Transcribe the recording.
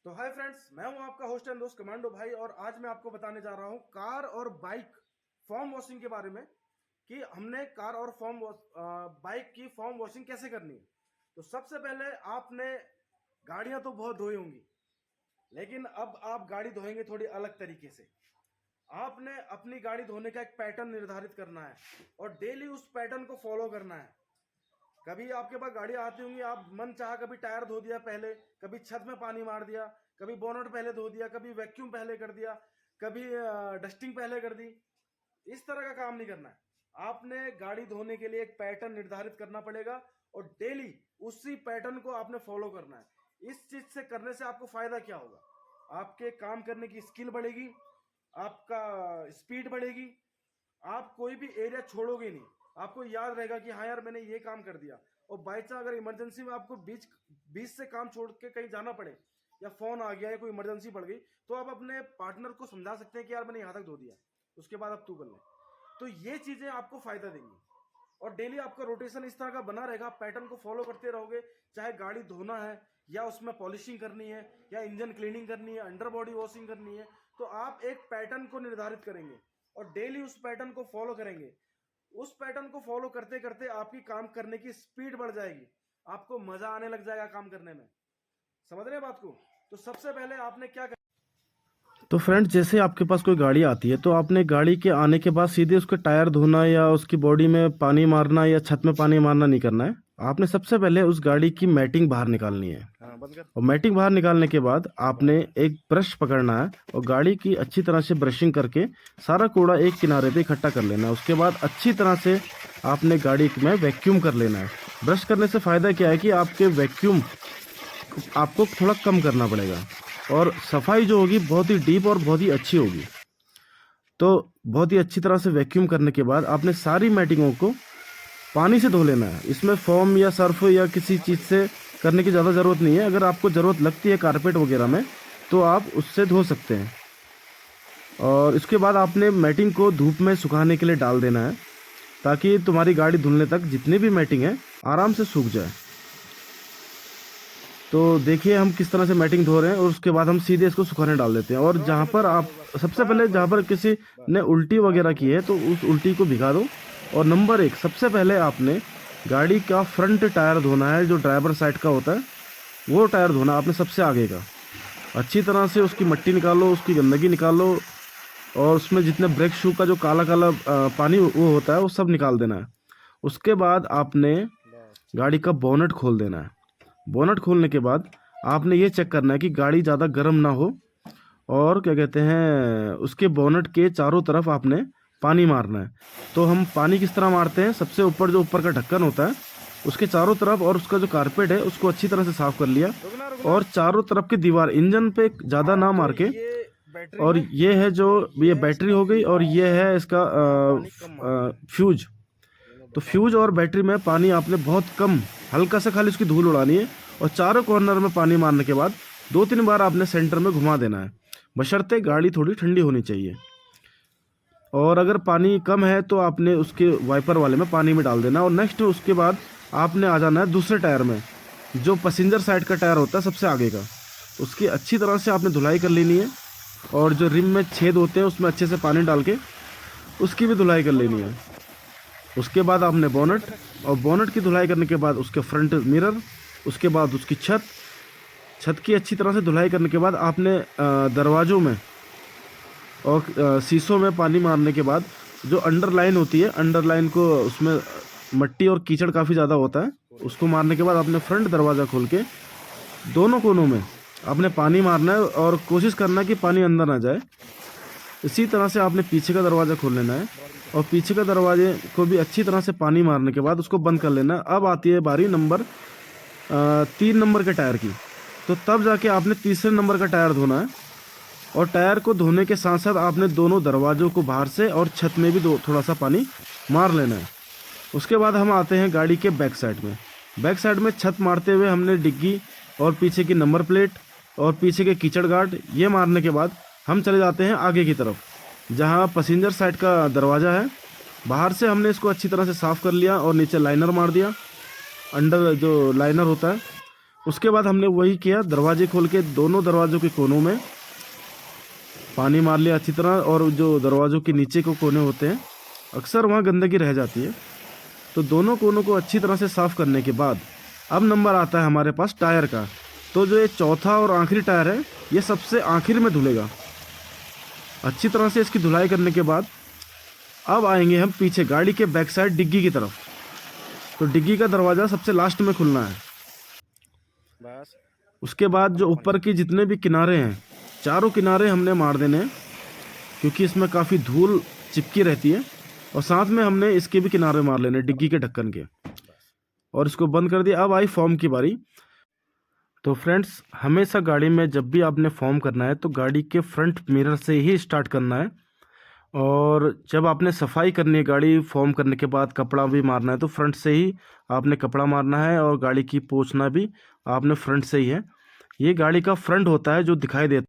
तो hi friends, मैं हूं आपका होस्ट एंड दोस्त कमांडो भाई। और आज मैं आपको बताने जा रहा हूं कार और बाइक फॉर्म वॉशिंग के बारे में कि हमने कार और बाइक की फॉर्म वॉशिंग कैसे करनी है। तो सबसे पहले आपने गाड़ियां तो बहुत धोई होंगी, लेकिन अब आप गाड़ी धोएंगे थोड़ी अलग तरीके से। आपने अपनी गाड़ी धोने का एक पैटर्न निर्धारित करना है और डेली उस पैटर्न को फॉलो करना है। कभी आपके पास गाड़ियां आती होंगी, आप मन चाहा कभी टायर धो दिया पहले, कभी छत में पानी मार दिया, कभी बोनट पहले धो दिया, कभी वैक्यूम पहले कर दिया, कभी डस्टिंग पहले कर दी। इस तरह का काम नहीं करना है। आपने गाड़ी धोने के लिए एक पैटर्न निर्धारित करना पड़ेगा और डेली उसी पैटर्न को आपने फॉलो करना है। इस चीज से करने से आपको फायदा क्या होगा? आपके काम करने की स्किल बढ़ेगी, आपका स्पीड बढ़ेगी, आप कोई भी एरिया छोड़ोगे नहीं। आपको याद रहेगा कि हाँ यार, मैंने ये काम कर दिया। और बाई चांस अगर इमरजेंसी में आपको बीच से काम छोड़ के कहीं जाना पड़े, या फोन आ गया या कोई इमरजेंसी पड़ गई, तो आप अपने पार्टनर को समझा सकते हैं कि यार मैंने यहाँ तक धो दिया, उसके बाद अब तू कर ले। तो ये चीजें आपको फायदा देंगी और डेली आपका रोटेशन इस तरह का बना रहेगा। पैटर्न को फॉलो करते रहोगे, चाहे गाड़ी धोना है या उसमें पॉलिशिंग करनी है या इंजन क्लीनिंग करनी है, अंडर बॉडी वॉशिंग करनी है, तो आप एक पैटर्न को निर्धारित करेंगे और डेली उस पैटर्न को फॉलो करेंगे। उस पैटर्न को फॉलो करते करते आपकी काम करने की स्पीड बढ़ जाएगी, आपको मजा आने लग जाएगा काम करने में। समझ रहे हैं बात को? तो सबसे पहले आपने क्या तो फ्रेंड्स, जैसे आपके पास कोई गाड़ी आती है तो आपने गाड़ी के आने के बाद सीधे उसके टायर धोना या उसकी बॉडी में पानी मारना या छत में पानी मारना नहीं करना है। आपने सबसे पहले उस गाड़ी की मैटिंग बाहर निकालनी है। और मैटिंग बाहर निकालने के बाद आपने एक ब्रश पकड़ना है और गाड़ी की अच्छी तरह से ब्रशिंग करके सारा कूड़ा एक किनारे पे इकट्ठा कर लेना है। उसके बाद अच्छी तरह से आपने गाड़ी में वैक्यूम कर लेना है। ब्रश करने से फ़ायदा क्या है कि आपके वैक्यूम आपको थोड़ा कम करना पड़ेगा और सफाई जो होगी बहुत ही डीप और बहुत ही अच्छी होगी। तो बहुत ही अच्छी तरह से वैक्यूम करने के बाद आपने सारी मैटिंगों को पानी से धो लेना है। इसमें फोम या सर्फ या किसी चीज़ से करने की ज़्यादा ज़रूरत नहीं है। अगर आपको ज़रूरत लगती है कारपेट वगैरह में तो आप उससे धो सकते हैं। और इसके बाद आपने मैटिंग को धूप में सुखाने के लिए डाल देना है, ताकि तुम्हारी गाड़ी धुलने तक जितनी भी मैटिंग है आराम से सूख जाए। तो देखिए हम किस तरह से मैटिंग धो रहे हैं और उसके बाद हम सीधे इसको सुखाने डाल देते हैं। और जहाँ पर आप सबसे पहले जहाँ पर किसी ने उल्टी वगैरह की है तो उस उल्टी को भिगा दो। और नंबर 1, सबसे पहले आपने गाड़ी का फ्रंट टायर धोना है, जो ड्राइवर साइड का होता है वो टायर धोना आपने सबसे आगे का। अच्छी तरह से उसकी मट्टी निकालो, उसकी गंदगी निकालो और उसमें जितने ब्रेक शू का जो काला काला पानी वो होता है वो सब निकाल देना है। उसके बाद आपने गाड़ी का बोनट खोल देना है। बोनट खोलने के बाद आपने ये चेक करना है कि गाड़ी ज़्यादा गर्म ना हो। और क्या कहते हैं, उसके बोनट के चारों तरफ आपने पानी मारना है। तो हम पानी किस तरह मारते हैं, सबसे ऊपर जो ऊपर का ढक्कन होता है उसके चारों तरफ, और उसका जो कारपेट है उसको अच्छी तरह से साफ कर लिया। और चारों तरफ की दीवार इंजन पे ज़्यादा ना मार के। और ये है जो ये बैटरी हो गई और ये है इसका फ्यूज। तो फ्यूज और बैटरी में पानी आपने बहुत कम, हल्का से खाली उसकी धूल उड़ानी है। और चारों कॉर्नर में पानी मारने के बाद 2-3 बार आपने सेंटर में घुमा देना है, बशर्ते गाड़ी थोड़ी ठंडी होनी चाहिए। और अगर पानी कम है तो आपने उसके वाइपर वाले में पानी में डाल देना। और नेक्स्ट उसके बाद आपने आ जाना है दूसरे टायर में, जो पैसेंजर साइड का टायर होता है सबसे आगे का। उसकी अच्छी तरह से आपने धुलाई कर लेनी है और जो रिम में छेद होते हैं उसमें अच्छे से पानी डाल के उसकी भी धुलाई कर लेनी है। उसके बाद आपने बोनट, और बोनट की धुलाई करने के बाद उसके फ्रंट मिरर, उसके बाद उसकी छत की अच्छी तरह से धुलाई करने के बाद आपने दरवाज़ों में और शीशों में पानी मारने के बाद जो अंडरलाइन होती है, अंडरलाइन को उसमें मट्टी और कीचड़ काफ़ी ज़्यादा होता है, उसको मारने के बाद आपने फ्रंट दरवाज़ा खोल के दोनों कोनों में आपने पानी मारना है और कोशिश करना है कि पानी अंदर ना जाए। इसी तरह से आपने पीछे का दरवाज़ा खोल लेना है और पीछे का दरवाजे को भी अच्छी तरह से पानी मारने के बाद उसको बंद कर लेना है। अब आती है बारी नंबर 3 नंबर के टायर की। तो तब जाके आपने तीसरे नंबर का टायर धोना है। और टायर को धोने के साथ साथ आपने दोनों दरवाज़ों को बाहर से और छत में भी थोड़ा सा पानी मार लेना है। उसके बाद हम आते हैं गाड़ी के बैक साइड में। बैक साइड में छत मारते हुए हमने डिग्गी और पीछे की नंबर प्लेट और पीछे के कीचड़ गार्ड ये मारने के बाद हम चले जाते हैं आगे की तरफ, जहाँ पैसेंजर साइड का दरवाज़ा है। बाहर से हमने इसको अच्छी तरह से साफ़ कर लिया और नीचे लाइनर मार दिया, अंडर जो लाइनर होता है। उसके बाद हमने वही किया, दरवाजे खोल के दोनों दरवाज़ों के कोनों में पानी मार लिया अच्छी तरह, और जो दरवाज़ों के नीचे को कोने होते हैं अक्सर वहाँ गंदगी रह जाती है, तो दोनों कोनों को अच्छी तरह से साफ़ करने के बाद अब नंबर आता है हमारे पास टायर का। तो जो ये चौथा और आखिरी टायर है ये सबसे आखिर में धुलेगा। अच्छी तरह से इसकी धुलाई करने के बाद अब आएंगे हम पीछे गाड़ी के बैक साइड डिग्गी की तरफ। तो डिग्गी का दरवाज़ा सबसे लास्ट में खुलना है। बस उसके बाद जो ऊपर की जितने भी किनारे हैं चारों किनारे हमने मार देने हैं, क्योंकि इसमें काफ़ी धूल चिपकी रहती है, और साथ में हमने इसके भी किनारे मार लेने डिग्गी के ढक्कन के, और इसको बंद कर दिया। अब आई फॉर्म की बारी। तो फ्रेंड्स, हमेशा गाड़ी में जब भी आपने फॉर्म करना है तो गाड़ी के फ्रंट मिरर से ही स्टार्ट करना है, और जब आपने सफाई करनी है गाड़ी फॉर्म करने के बाद कपड़ा भी मारना है तो फ्रंट से ही आपने कपड़ा मारना है, और गाड़ी की पोंछना भी आपने फ्रंट से ही है। ये गाड़ी का फ्रंट होता है जो दिखाई देता है।